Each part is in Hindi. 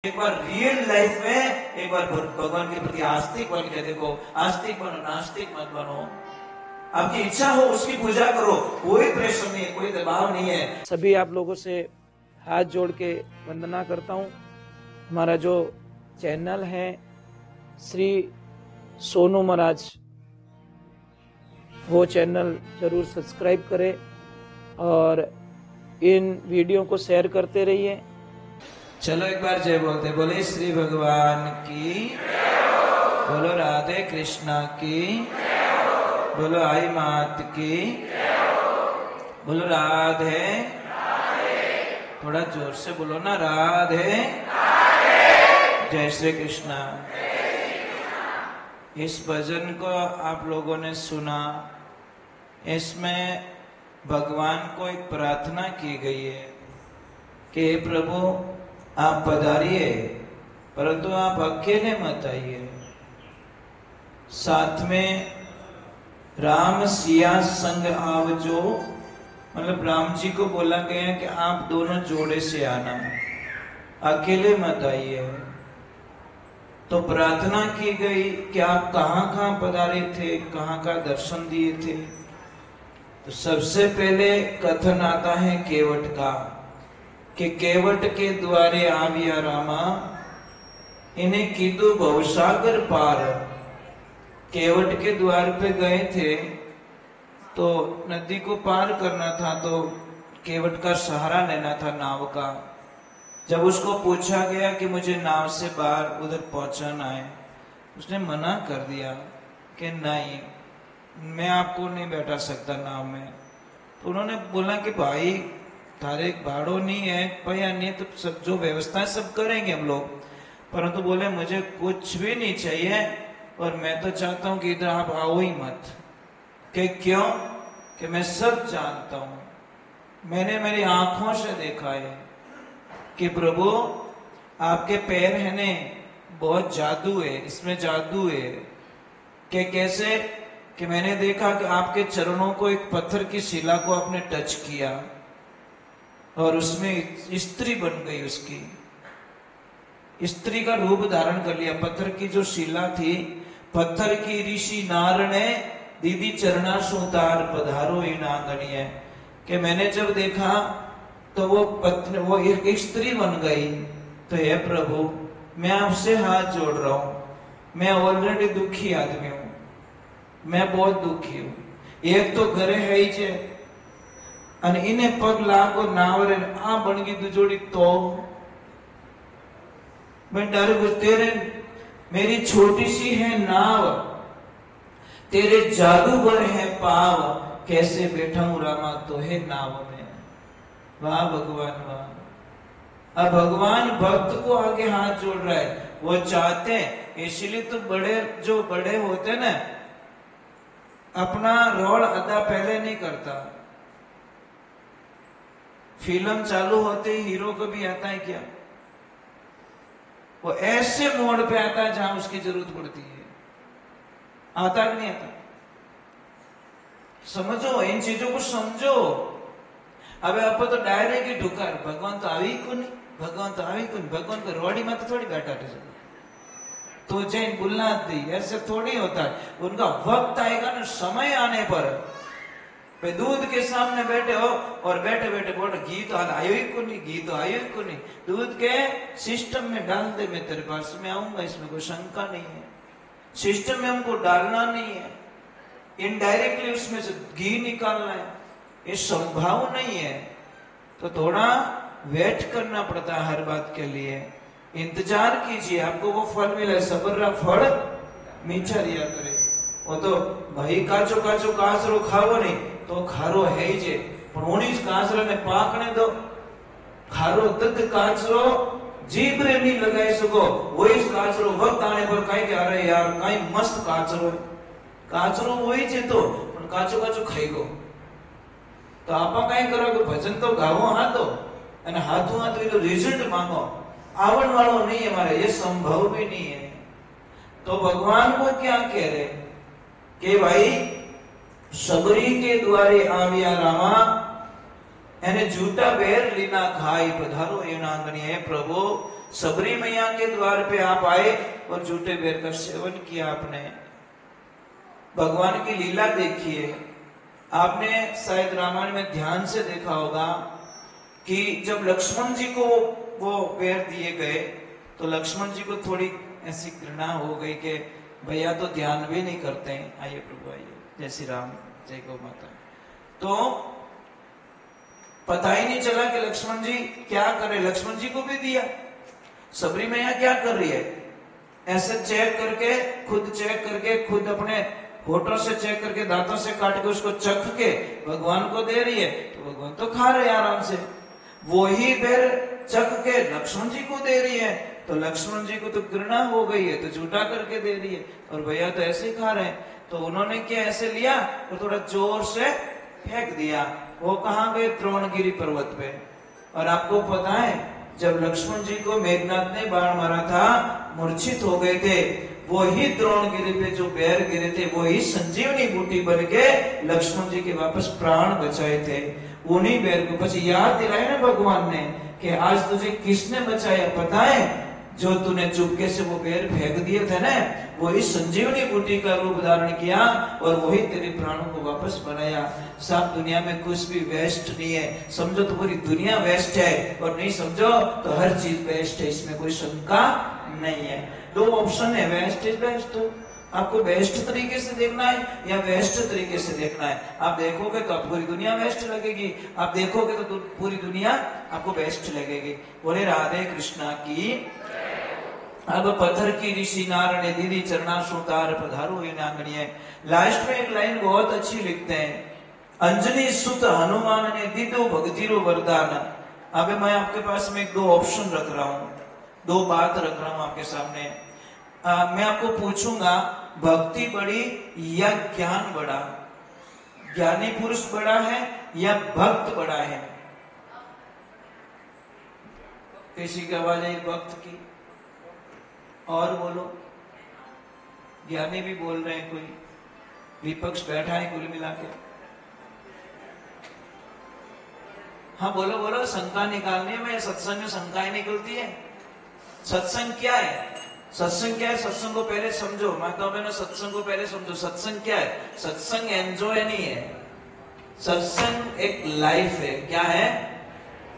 एक बार रियल लाइफ में एक बार भगवान के प्रति आस्तिक बन के देखो। आस्तिक बनो, नास्तिक मत बनो। आपकी इच्छा हो उसकी पूजा करो, कोई प्रेशर नहीं है, कोई दबाव नहीं है। सभी आप लोगों से हाथ जोड़ के वंदना करता हूँ। हमारा जो चैनल है श्री सोनू महाराज, वो चैनल जरूर सब्सक्राइब करें और इन वीडियो को शेयर करते रहिए। चलो एक बार जय बोलते, बोले श्री भगवान की, बोलो राधे कृष्णा की, बोलो आई मात की, बोलो राधे। थोड़ा जोर से बोलो ना, राधे। जय श्री कृष्णा। इस भजन को आप लोगों ने सुना, इसमें भगवान को एक प्रार्थना की गई है कि हे प्रभु आप पधारिए, परंतु आप अकेले मत आइए, साथ में राम सिया संग आवजो। मतलब राम जी को बोला गया कि आप दोनों जोड़े से आना, अकेले मत आइए। तो प्रार्थना की गई कि आप कहाँ कहाँ पधारे थे, कहाँ कहाँ दर्शन दिए थे। तो सबसे पहले कथन आता है केवट का कि केवट के द्वारे आविया रामा, इन्हें कीधु भवसागर पार। केवट के द्वार पे गए थे तो नदी को पार करना था, तो केवट का सहारा लेना था नाव का। जब उसको पूछा गया कि मुझे नाव से बाहर उधर पहुंचाना है, उसने मना कर दिया कि नहीं, मैं आपको नहीं बैठा सकता नाव में। तो उन्होंने बोला कि भाई थारे भाड़ो नहीं है, भैया नहीं, तो सब जो व्यवस्था है सब करेंगे हम लोग, परंतु बोले मुझे कुछ भी नहीं चाहिए और मैं तो चाहता हूं कि इधर आप आओ ही मत। कि क्यों? कि मैं सब जानता हूं, मैंने मेरी आंखों से देखा है कि प्रभु आपके पैर है ने बहुत जादू है, इसमें जादू है। कि कैसे? कि मैंने देखा कि आपके चरणों को एक पत्थर की शिला को आपने टच किया और उसमें स्त्री बन गई, उसकी स्त्री का रूप धारण कर लिया। पत्थर की जो शिला थी, पत्थर की ऋषि नार ने दीदी चरणा सुतार पधारो ही नांगणिये। कि मैंने जब देखा तो वो एक स्त्री बन गई। तो हे प्रभु मैं आपसे हाथ जोड़ रहा हूं, मैं ऑलरेडी दुखी आदमी हूं, मैं बहुत दुखी हूं। एक तो घरे है ही जे અને એને પગ લાગો નાવરે આ બણગી દુજોડી તો मैं डर गई। तेरे मेरी छोटी सी है नाव, तेरे जादू भर है पाव, कैसे बैठा हूं रामा तो है नाव में। वाह भगवान वाह। अब भगवान भक्त को आगे हाथ जोड़ रहा है, वो चाहते हैं। इसलिए तो जो बड़े होते ना, अपना रोल अदा पहले नहीं करता। फिल्म चालू होते ही हीरो को भी आता है क्या? वो ऐसे मोड़ पे आता है जहां उसकी जरूरत पड़ती है। आता कि नहीं आता? समझो, इन चीजों को समझो। अब आप तो डायरेक्ट ही ढुकार, भगवान तो आवी को नहीं, भगवान तो आवी को नहीं, भगवान को रोड़ी में तो थोड़ी बैठा तो जैन बुला दी, ऐसे थोड़ी होता है। उनका वक्त आएगा ना, समय आने पर दूध के सामने बैठे हो और बैठे बैठे बोल घी तो आयो ही को नहीं, घी तो आयो ही को नहीं। दूध के सिस्टम में डाल दे, मैं तेरे पास में आऊंगा, इसमें कोई शंका नहीं है। सिस्टम में हमको डालना नहीं है, इनडायरेक्टली उसमें से घी निकालना है, ये संभव नहीं है। तो थोड़ा वेट करना पड़ता है हर बात के लिए। इंतजार कीजिए, आपको वो फल मिले। सबर फल मीठा रिया करे। वो तो भाई काचो काचो काचरो खावो नहीं तो खारो है ही जे, पण ओनी काचरा ने पाकने दो। खारो तद काचरो जीभ रे नहीं लगाई सको, वही काचरो वक्त आने पर कहीं कि अरे यार कहीं मस्त काचरो है, काचरो वही जे तो पण काचो काचो खाई गो। तो आपा कहीं करो कि भजन तो गावो हाथो અને હાથું હાથું એનો રિઝલ્ટ માંગો, આવણ વાળો नहीं है हमारे, ये संभव भी नहीं है। तो भगवान को क्या कह रहे कि भाई सबरी के द्वारे आविया रामा, એને जूटा बेर लीना खाई पधारो एना आंगणी। है प्रभु, सबरी मैया के द्वार पे आप आए और जूटे बेर का सेवन किया आपने। भगवान की लीला देखिए। आपने शायद रामायण में ध्यान से देखा होगा कि जब लक्ष्मण जी को वो बेर दिए गए तो लक्ष्मण जी को थोड़ी ऐसी घृणा हो गई कि भैया तो ध्यान भी नहीं करते हैं। आइए प्रभु आइए, जय श्री राम, जय गौ माता। तो पता ही नहीं चला कि लक्ष्मण जी क्या करे। लक्ष्मण जी को भी दिया। सबरी मैया क्या कर रही है, ऐसे चेक करके, खुद चेक करके, खुद अपने होठों से चेक करके, दांतों से काट के उसको चख के भगवान को दे रही है। तो भगवान तो खा रहे हैं आराम से। वही बेर चख के लक्ष्मण जी को दे रही है तो लक्ष्मण जी को तो घृणा हो गई है, तो झूठा करके दे रही है, और भैया तो ऐसे ही खा रहे हैं। तो उन्होंने क्या ऐसे लिया और थोड़ा जोर से फेंक दिया। वो कहाँ गए? द्रोणगिरी पर्वत पे। और आपको पता है जब लक्ष्मण जी को मेघनाथ ने बाण मारा था, मूर्छित हो गए थे, वही द्रोणगिरी पे जो बेर गिरे थे वही संजीवनी बूटी बन के लक्ष्मण जी के वापस प्राण बचाए थे। उन्हीं बेर को बस याद दिलाया ना भगवान ने कि आज तुझे किसने बचाया पता है? जो तूने चुपके से वो बेर फेंक दिए थे ना, वही संजीवनी बूटी का रूप धारण किया और वही तेरे प्राणों को वापस बनाया। सब दुनिया में कुछ भी वेस्ट नहीं है। समझो तो पूरी दुनिया वेस्ट है, और नहीं समझो तो हर चीज वेस्ट है, इसमें कोई शंका नहीं है। दो ऑप्शन है, वेस्ट इज बेस्ट। आपको बेस्ट तरीके से देखना है या वेस्ट तरीके से देखना है। आप देखोगे तो पूरी दुनिया वेस्ट लगेगी, आप देखोगे तो पूरी दुनिया आपको बेस्ट लगेगी। बोले राधे कृष्णा की। अब पत्थर की ऋषि नारायण दीदी चरणा सुतार पधारो ये नांगणीय। लास्ट में एक लाइन बहुत अच्छी लिखते हैं, अंजनी सुत हनुमान ने दीदो भक्तिरो वरदान। अब मैं आपके पास में दो ऑप्शन रख रहा हूं, दो बात रख रहा हूं आपके सामने। मैं आपको पूछूंगा, भक्ति बड़ी या ज्ञान बड़ा? ज्ञानी पुरुष बड़ा है या भक्त बड़ा है? किसी की आवाज आई भक्त की? और बोलो। ज्ञानी भी बोल रहे हैं, कोई विपक्ष बैठा है कुल मिला के। हाँ बोलो बोलो, शंका निकालनी है। मैं सत्संग में शंकाएं निकलती है। सत्संग क्या है? सत्संग क्या है? सत्संग को पहले समझो। माता बहनों, सत्संग को पहले समझो। सत्संग क्या है? सत्संग एंजॉय नहीं है। सत्संग एक लाइफ है। क्या है?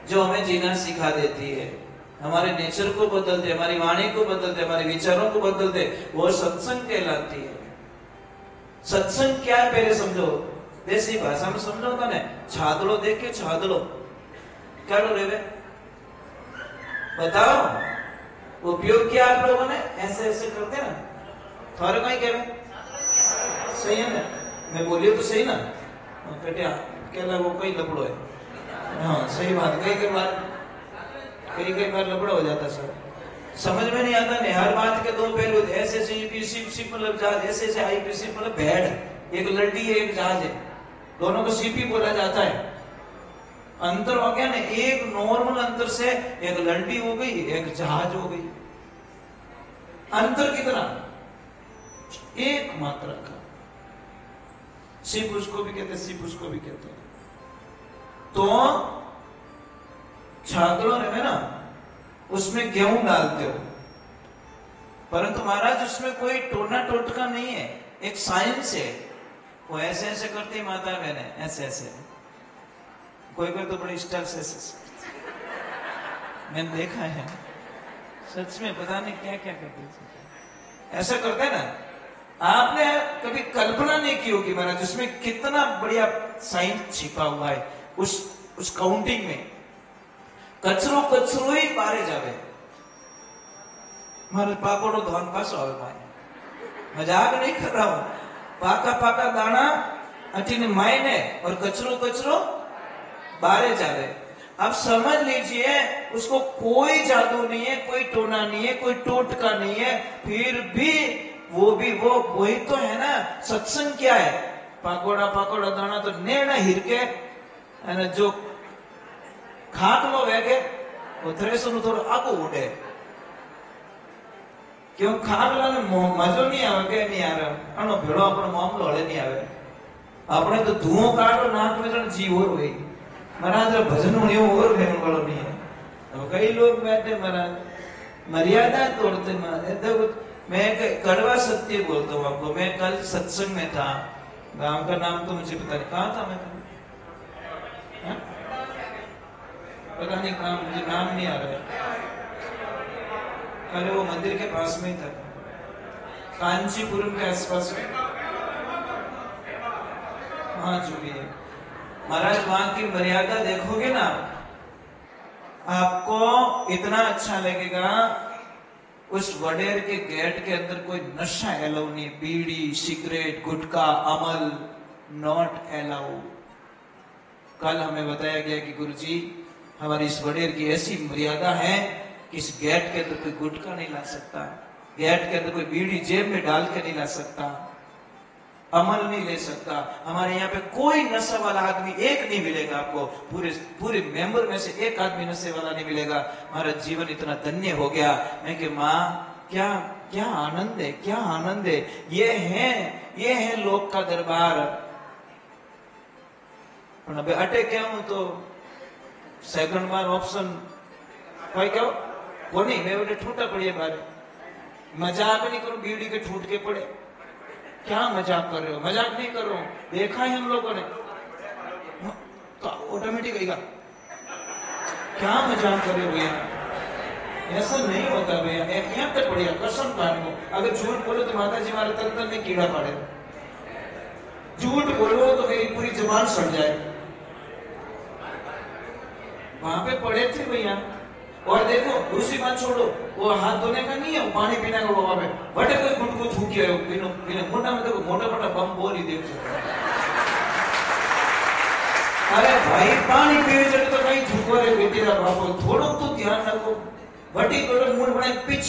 जो हमें जीना सिखा देती है, हमारे नेचर को बदलते, हमारी वाणी को बदलते, हमारे विचारों को बदलते, वो सत्संग कहलाती है। सत्संग क्या है पहले समझो। देसी भाषा में समझो तो ना, छादलो देख के छादलो क्या रे बताओ, उपयोग किया आप लोगों ने? ऐसे ऐसे करते ना, थोड़े कहीं कह सही है ना? मैं बोलिए तो सही ना बेटिया, क्या वो कई लपड़ो है। हाँ सही बात, कई बार लपड़ा हो जाता सर, समझ में नहीं आता नहीं। हर बात के दो पहलू, ऐसे ऐसे यूपीसी मतलब जहाज, ऐसे ऐसे आईपीसी मतलब भेड़। एक लड्डी है एक जहाज है, दोनों को सीपी बोला जाता है। अंतर हो गया ना, एक नॉर्मल अंतर से एक लड्डी हो गई, एक जहाज हो गई। अंतर कितना? एक मात्रा का। सीप उसको भी कहते, सीप उसको भी कहते हैं। तो छात्रों में ना, उसमें गेहूं डालते हो, परंतु महाराज उसमें कोई टोना टोटका नहीं है, एक साइंस है। वो ऐसे ऐसे करती है माता बहने, ऐसे ऐसे, कोई कोई तो बड़ी स्टाइल से ऐसे, मैंने देखा है सच में, पता नहीं क्या क्या करते ऐसा करते ना। आपने कभी कल्पना नहीं की होगी महाराज, उसमें कितना बढ़िया साइंस छिपा हुआ है उस काउंटिंग में। कचरो कचरो ही बारे जावे मारे पाकोड़ो धन पास आवे माए, मजाक नहीं कर रहा हूं। पाका पाका दाना अटीने मायने और कचरो कचरो बारे जावे। अब समझ लीजिए, उसको कोई जादू नहीं है, कोई टोना नहीं है, कोई टोटका नहीं है, फिर भी वो वही तो है ना। सत्संग क्या है? पाकोड़ा पाकोड़ा दाना तो नेना हिरके અને જો ખાટલો વેગે તો થ્રેસર થોડો આગો ઉડે, क्यों खाटला ने मजो नहीं आवे के नहीं आवे, आनो भेड़ो આપણો મામલો હળે नहीं आवे। આપણે तो धुओं काढो नाक में जण जीव होर होई, महाराज भजन होने और फेमन वालों नहीं है। तो कई लोग बैठे महाराज मर्यादा तोड़ते महाराज। मैं कड़वा सत्य बोलता हूँ आपको। मैं कल सत्संग में था, गांव का नाम तो मुझे पता नहीं, कहाँ था मैं, पता नहीं कहाँ, मुझे नाम नहीं आ रहा है। अरे वो मंदिर के पास में ही था, कांचीपुरम के आसपास में। हाँ जो भी है महाराज, वहां की मर्यादा देखोगे ना आपको इतना अच्छा लगेगा। उस वडेर के गेट के अंदर कोई नशा एलाउ नहीं, बीड़ी सिगरेट गुटखा अमल नॉट एलाउ। कल हमें बताया गया कि गुरुजी हमारी इस वडेर की ऐसी मर्यादा है कि इस गेट के अंदर कोई गुटखा नहीं ला सकता, गेट के अंदर कोई बीड़ी जेब में डाल के नहीं ला सकता, अमल नहीं ले सकता। हमारे यहाँ पे कोई नशा वाला आदमी एक नहीं मिलेगा आपको, पूरे मेंबर में से एक आदमी नशे वाला नहीं मिलेगा। हमारा जीवन इतना धन्य हो गया। मैं कि माँ क्या क्या आनंद है, क्या आनंद है। ये है लोक का दरबार। पण अबे अटे क्या हूं तो सेकंड बार ऑप्शन भाई क्या वो नहीं, मैं बेटे ठूटा पड़िए बारे मजाक नहीं करूं, बीड़ी के ठूट के पड़े। क्या मजाक कर रहे हो? मजाक नहीं कर रहा हूं, देखा है हम लोगों ने तो ऑटोमेटिक आएगा। क्या मजाक कर रहे हो भैया, ऐसा नहीं होता भैया। यहाँ तक बढ़िया कसम काट को, अगर झूठ बोलो तो माता जी हमारे तंत्र में कीड़ा पाड़े, झूठ बोलो तो मेरी पूरी जुबान सड़ जाए। वहां पे पड़े थे भैया। और देखो दूसरी बात छोड़ो, वो हाथ धोने का नहीं है, वो पानी पीने का वहां पे बटे कोई गुट को थूकी है बिना मुंडा में। देखो मोटा मोटा बम बोल ही देख सकते। अरे भाई पानी पीने चले तो कहीं थूको रे तेरा बापो, थोड़ा तो ध्यान रखो। बटी करो मुंह बनाए पिच,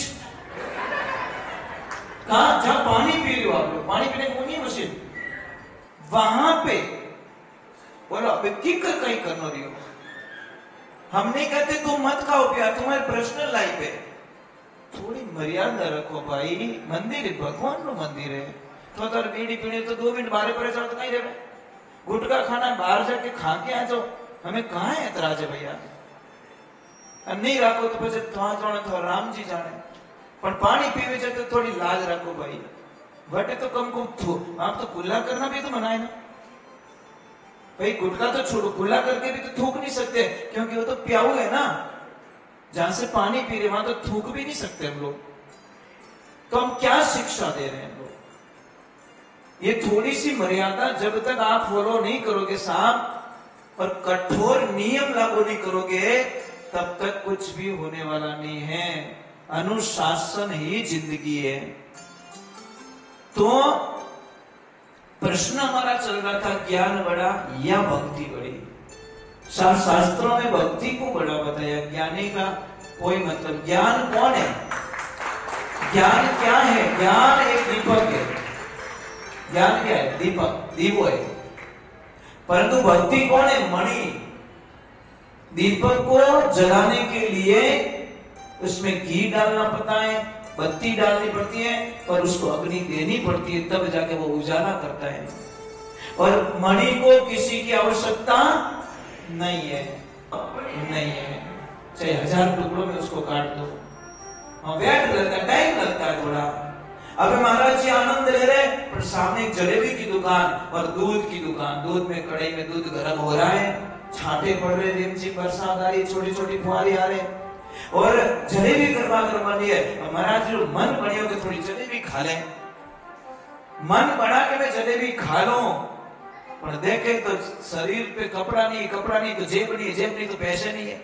कहा जहां पानी पी रहे हो आप लोग, पानी पीने को नहीं है मशीन, वहां पे बोलो अबे किकर कहीं करना रही हो। हम नहीं कहते तुम मत खाओ पिया, तुम्हारी पर्सनल लाइफ है, थोड़ी मर्यादा रखो भाई। मंदिर है, भगवान नो मंदिर है। तो अगर बीड़ी पीने तो 2 मिनट बाहर पड़े जाओ तो कहीं रहे। गुटखा खाना बाहर जाके खा के आ जाओ, हमें कहाँ है एतराज है भैया। नहीं रखो तो પછી जाने तो राम जी जाने, पर पानी पीवे जाए तो थोड़ी लाज रखो भाई। बटे तो कम को आप तो कुल्ला करना भी तो मना है ना भाई। गुटखा तो छोड़ो, कुल्ला करके भी तो थूक नहीं सकते, क्योंकि वो तो प्याऊ है ना। जहां से पानी पी रहे वहां तो थूक भी नहीं सकते हम लोग। तो हम क्या शिक्षा दे रहे हैं हम लोग। ये थोड़ी सी मर्यादा जब तक आप फॉलो नहीं करोगे साहब, और कठोर नियम लागू नहीं करोगे, तब तक कुछ भी होने वाला नहीं है। अनुशासन ही जिंदगी है। तो प्रश्न हमारा चल रहा था, ज्ञान बड़ा या भक्ति बड़ी। शास्त्रों में भक्ति को बड़ा बताया, ज्ञानी का कोई मतलब। ज्ञान कौन है? ज्ञान क्या है? ज्ञान एक दीपक है। ज्ञान क्या है? दीपक, दीपो है। परंतु भक्ति कौन है? मणि। दीपक को जलाने के लिए उसमें घी डालना पड़ता है, बत्ती डालनी पड़ती है, और उसको अग्नि देनी पड़ती है, तब जाके वो उजाला करता है। और मणि को किसी की आवश्यकता नहीं है, नहीं है। चाहे 1000 टुकड़ों में उसको काट दो, वेट लगता है, टाइम लगता है थोड़ा। अबे महाराज जी आनंद ले रहे, पर सामने एक जलेबी की दुकान और दूध की दुकान, दूध में कढ़ाई में दूध गर्म हो रहा है, छांटे पड़ रहे, रिमझिम बरसात आ रही, छोटी छोटी फुहारे आ रहे, और जलेबी गरमा गरमा ली है। महाराज जो मन बनियो कि थोड़ी जलेबी खा ले, मन बना के मैं जलेबी खा लूं, पर देखे तो शरीर पे कपड़ा नहीं, कपड़ा नहीं तो जेब नहीं, जेब नहीं तो पैसे नहीं है।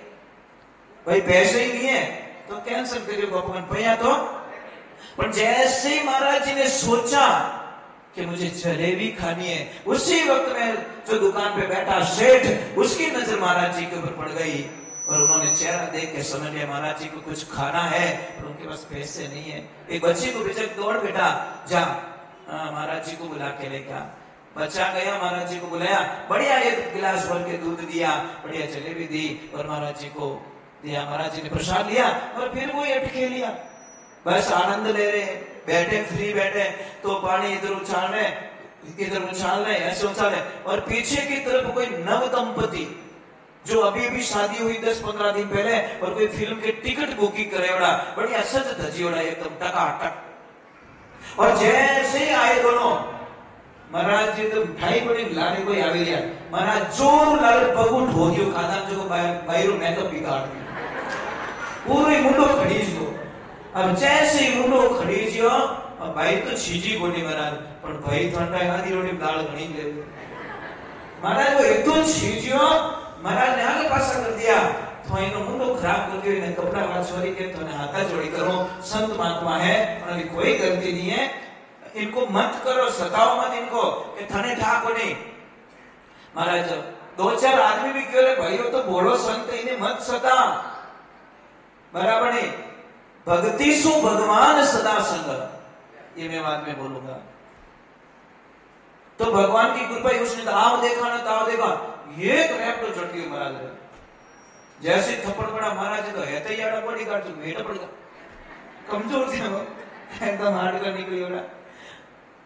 भाई पैसे ही नहीं है तो कैंसिल करियो भगवान भैया। तो पर जैसे ही महाराज जी ने सोचा कि मुझे जलेबी खानी है, उसी वक्त में जो दुकान पे बैठा सेठ, उसकी नजर महाराज जी के ऊपर पड़ गई, और उन्होंने चेहरा देख के समझ लिया महाराज जी को कुछ खाना है, और उनके पास पैसे नहीं है। एक बच्ची को भेजा, दौड़ बेटा जा महाराज जी को बुला के लेकर। बच्चा गया, महाराज जी को बुलाया, बढ़िया एक गिलास भर के दूध दिया, बढ़िया जलेबी दी, और महाराज जी को दिया। महाराज जी ने प्रसाद लिया और फिर वो अटके लिया, बस आनंद ले रहे, बैठे फ्री बैठे, तो पानी इधर उछाल रहे, इधर उछाल रहे, ऐसे उछाल रहे, और पीछे की तरफ कोई नव दंपति जो अभी अभी शादी हुई 10-15 दिन पहले और कोई फिल्म के टिकट बुकिंग करे वड़ा बढ़िया सज धजी वड़ा एकदम टकाटक। और जैसे ही आए दोनों महाराज जी तो भाई बड़ी लाड़ी कोई आवी गया महाराज जोर लाल पगुट हो गयो खाना जो बायरो मेकअप बिगाड़ दियो पूरी मुंडो खड़ी जो। अब जैसे ही मुंडो खड़ी जो भाई तो छीजी कोनी महाराज पर भाई ठंडा आधी रोटी दाल घणी ले महाराज वो एकदम छीजियो महाराज ने आगे पासा कर दिया तो इनो मुंडो खराब कर दियो इने कपड़ा वाला छोरी के तो ने हाथा जोड़ी करो संत महात्मा है उनकी कोई गलती नहीं है इनको मत करो सताओ मत इनको कि थने ठाको नहीं। महाराज 2-4 आदमी भी क्यों भाइयों तो बोलो संत इन्हें मत सता बराबर नहीं भक्ति सु भगवान सदा संग ये मैं बाद में बोलूंगा। तो भगवान की कृपा उसने ताव देखा ना ताव देखा ये रैप तो चढ़ गई महाराज जैसे थप्पड़ पड़ा महाराज तो है तैयार बड़ी काट तो मेटा पड़ गया कमजोर थे वो एकदम हार्ड का निकली हो रहा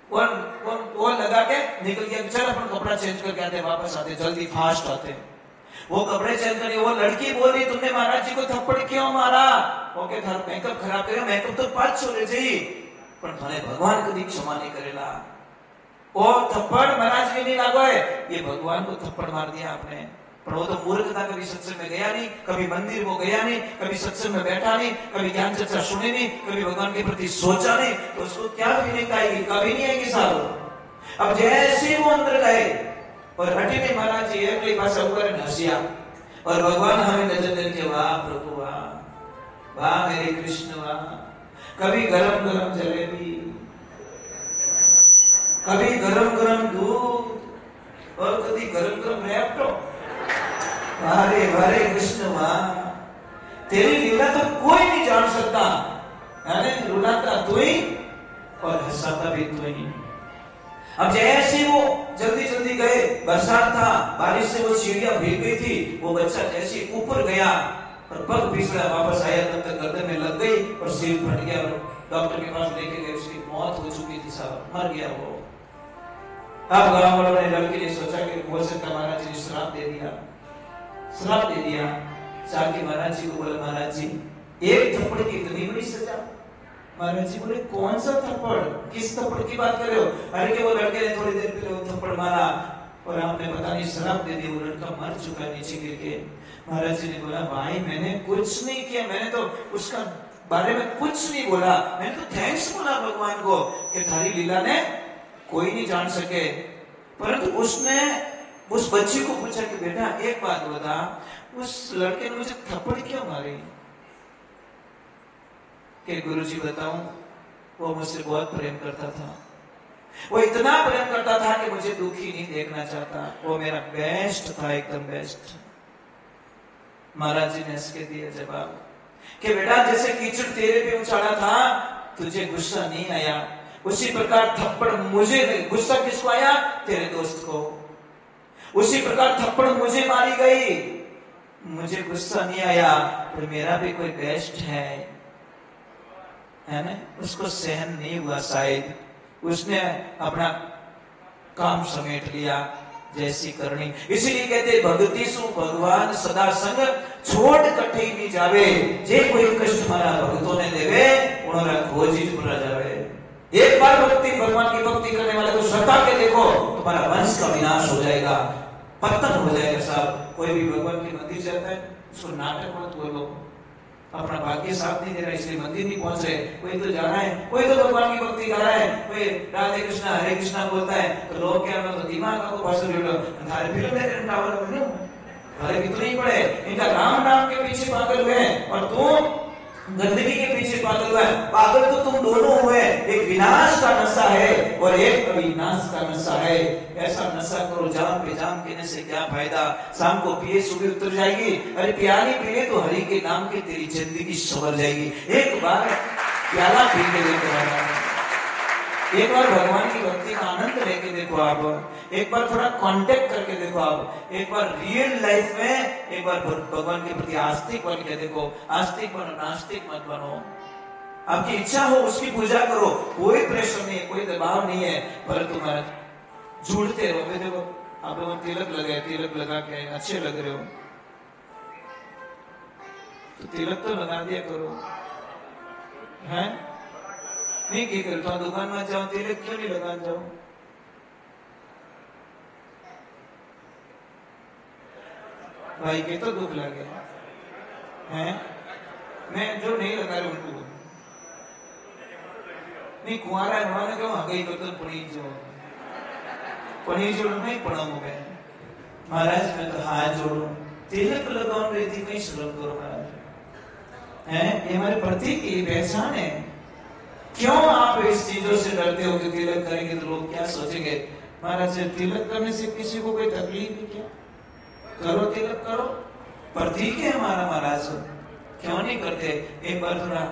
वो लगा के निकल गया चल अपन कपड़ा चेंज करके आते वापस आते जल्दी फास्ट आते वो कपड़े चेंज करके वो लड़की बोली तुमने महाराज जी को थप्पड़ क्यों मारा ओके थार मेकअप खराब करे मेकअप तो 5 छोड़े चाहिए पर थाने भगवान कभी क्षमा नहीं करेला वो थप्पड़ महाराज के नहीं लागो है ये भगवान को थप्पड़ मार दिया आपने पर वो तो मूर्ख था कभी सत्संग में गया नहीं कभी मंदिर वो गया नहीं कभी सत्संग में बैठा नहीं कभी ज्ञान चर्चा सुनी नहीं कभी भगवान के प्रति सोचा नहीं तो उसको क्या फीलिंग आएगी कभी नहीं आएगी साहब। अब जैसे वो अंदर गए और हटी में महाराज जी एक पास ऊपर हंसिया और भगवान हमें नजर देके वाह प्रभु वाह वाह मेरे कृष्ण वाह कभी गरम गरम जलेबी कभी गरम गरम दूध और कभी गरम गरम रैपटो वारे वारे कृष्ण वाह तेरी लीला तो कोई नहीं जान सकता यानी रुलाता तू ही और हंसाता भी तू ही। अब जैसे वो जल्दी जल्दी गए बरसात था बारिश से वो सीढ़ियां भीग गई थी वो बच्चा जैसे ऊपर गया और पग फिसला वापस आया तब तक गर्दन में लग गई और सिर फट गया डॉक्टर के पास लेके गए उसकी मौत हो चुकी थी साहब मर गया वो। अब गांव वालों ने लड़की ने सोचा कि हो सकता महाराज जी ने श्राप दे दिया जाके महाराज जी को बोले महाराज जी एक थप्पड़ की इतनी बड़ी सजा। महाराज जी बोले कौन सा थप्पड़ किस थप्पड़ की बात कर रहे हो अरे कि वो लड़के ने थोड़ी देर पहले वो थप्पड़ मारा और आपने पता नहीं श्राप दे दिया वो लड़का मर चुका नीचे गिर के। महाराज जी ने बोला भाई मैंने कुछ नहीं किया मैंने तो उसका बारे में कुछ नहीं बोला मैंने तो थैंक्स बोला भगवान को कि थारी लीला ने कोई नहीं जान सके। परंतु उसने उस बच्ची को पूछा कि बेटा एक बात बता उस लड़के ने मुझे थप्पड़ क्यों मारी कि गुरुजी बताऊं वो मुझसे बहुत प्रेम करता था वो इतना प्रेम करता था कि मुझे दुखी नहीं देखना चाहता वो मेरा बेस्ट था एकदम बेस्ट। महाराज जी ने इसके दिया जवाब कि बेटा जैसे कीचड़ तेरे पे उछाला था तुझे गुस्सा नहीं आया उसी प्रकार थप्पड़ मुझे गुस्सा किसको आया तेरे दोस्त को उसी प्रकार थप्पड़ मुझे मारी गई मुझे गुस्सा नहीं आया तो मेरा भी कोई बेस्ट है ना उसको सहन नहीं हुआ शायद उसने अपना काम समेट लिया जैसी करनी। इसीलिए कहते भक्ति सु भगवान सदा संग छोड़ कठी नहीं जावे जे कोई कष्ट हमारा भक्तों ने देवे उन्होंने खोजी पूरा जावे। एक बार भक्ति भगवान की भक्ति करने वाले को सता के देखो तुम्हारा वंश का विनाश हो जाएगा पतन हो जाएगा साहब। कोई भी भगवान के मंदिर जाता है उसको नाटक मत बोलो अपना भाग्य साथ नहीं दे रहा इसलिए मंदिर नहीं पहुंच रहे कोई तो जा रहा है कोई तो भगवान की भक्ति कर रहा है कोई राधे कृष्णा हरे कृष्णा बोलता है तो लोग क्या तो दिमाग को पास थारे फिल्म देख रहे टावर अरे कितने ही पड़े इनका राम नाम के पीछे पागल हुए और तुम गंदगी के पीछे पागल हुआ है। पागल तो तुम दोनों हुए एक विनाश का नशा है और एक अविनाश का नशा है। ऐसा नशा करो जाम पे जाम पीने से क्या फायदा शाम को पिए सुबह उतर जाएगी अरे प्याली पीले तो हरि के नाम की तेरी जिंदगी संवर जाएगी। एक बार प्याला पी के देखो एक बार भगवान की भक्ति का आनंद लेके देखो आप एक बार थोड़ा कांटेक्ट करके देखो आप एक बार रियल लाइफ में एक बार भगवान के प्रति आस्तिक बन के देखो। आस्तिक बनो नास्तिक मत बनो आपकी इच्छा हो उसकी पूजा करो कोई प्रेशर नहीं है कोई दबाव नहीं है परंतु महाराज जुड़ते रहो। देखो आप लोग तिलक लगा के अच्छे लग रहे हो तो तिलक तो लगा दिया करो, हैं? नहीं क्या करो, तो दुकान में जाओ तिलक क्यों नहीं लगा जाओ? भाई के तो दुख लगे हैं, मैं जो नहीं लगा रहा उनको नहीं कुआरा है क्यों आ गई तो पढ़ी जोड़ो नहीं पढ़ा मैं महाराज, मैं तो हाथ जोड़ू तिलक लगाओ रहती कहीं शर्म करो महाराज, हैं? ये हमारे प्रतीक की पहचान है। क्यों आप इस चीजों से डरते हो कि तिलक करेंगे तो लोग क्या सोचेंगे? महाराज तिलक करने से किसी को कोई तकलीफ है क्या? करो तिलक करो, प्रतीक है हमारा महाराज, क्यों नहीं करते? एक बार थोड़ा